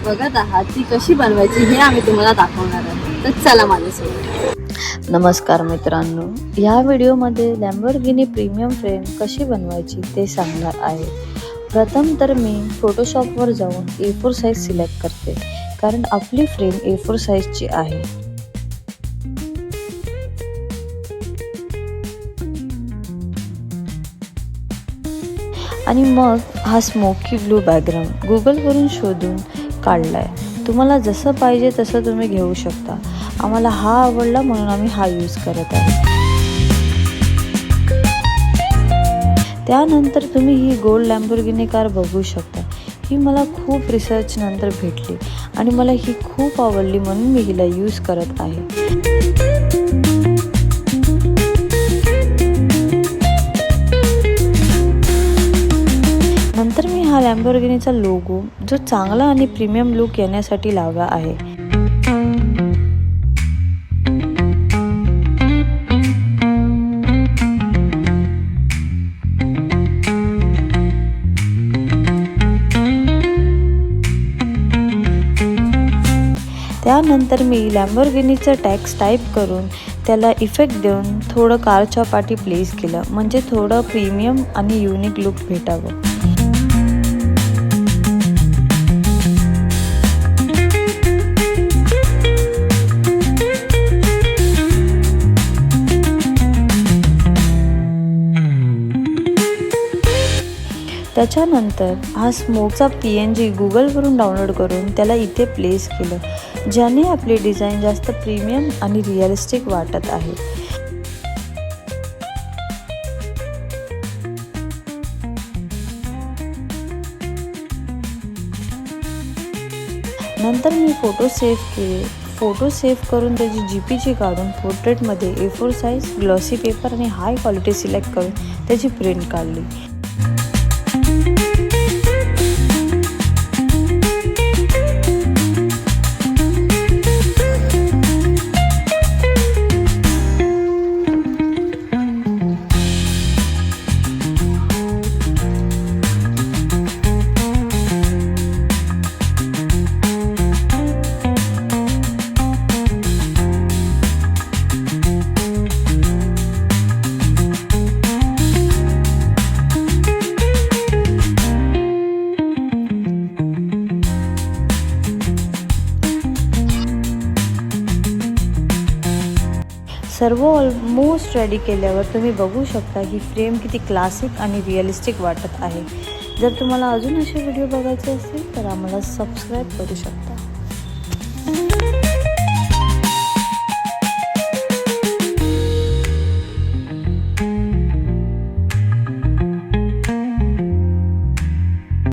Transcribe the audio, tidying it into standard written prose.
बघत आहात ती कशी बनवायची हे आम्ही तुम्हाला दाखवणार आहोत, तर चला माझ्यासोबत। नमस्कार मित्रांनो, या व्हिडिओमध्ये लॅम्बोर्गिनी प्रीमियम फ्रेम कशी बनवायची ते सांगणार आहे। प्रथम तर मी फोटोशॉपवर जाऊन A4 साइज सिलेक्ट करते, कारण आपली फ्रेम A4 साइजची आहे। आणि मग हा स्मोकी ब्लू बॅकग्राऊंड गुगलवरून शोधून काढलाय। तुम्हाला जसं पाहिजे तसं तुम्ही घेऊ शकता। आम्हाला हा आवडला म्हणून आम्ही हा यूज करत आहे। त्यानंतर तुम्ही ही गोल्ड लॅम्बोर्गिनी कार बघू शकता। ही मला खूप रिसर्च नंतर भेटली आणि मला ही खूप आवडली म्हणून मी हिला यूज करत आहे। नंतर मी हा लॅम्बोर्गिनीचा लोगो जो चांगला आणि प्रीमियम लुक येण्यासाठी लावला आहे। त्यानंतर मी लॅम्बोर्गिनीचा टॅक्स टाईप करून त्याला इफेक्ट देऊन थोडं कारच्या पाठी प्लेस केलं, म्हणजे थोडं प्रीमियम आणि युनिक लुक भेटावं। त्याच्यानंतर हा स्मोकचा PNG गुगलवरून डाउनलोड करून त्याला इथे प्लेस केलं, ज्याने आपली डिझाईन जास्त प्रीमियम आणि रिअलिस्टिक वाटत आहे। नंतर मी फोटो सेव्ह केले। फोटो सेव्ह करून त्याची GPG काढून पोर्ट्रेटमध्ये A4 साइज ग्लॉसी पेपर आणि हाय क्वालिटी सिलेक्ट करून त्याची प्रिंट काढली। सर्व ऑलमोस्ट रेडी केल्यावर तुम्ही बघू शकता की फ्रेम किती क्लासिक आणि रिअलिस्टिक वाटत आहे। जर तुम्हाला अजून असे व्हिडिओ बघायचे असतील तर आम्हाला सबस्क्राईब करू शकता।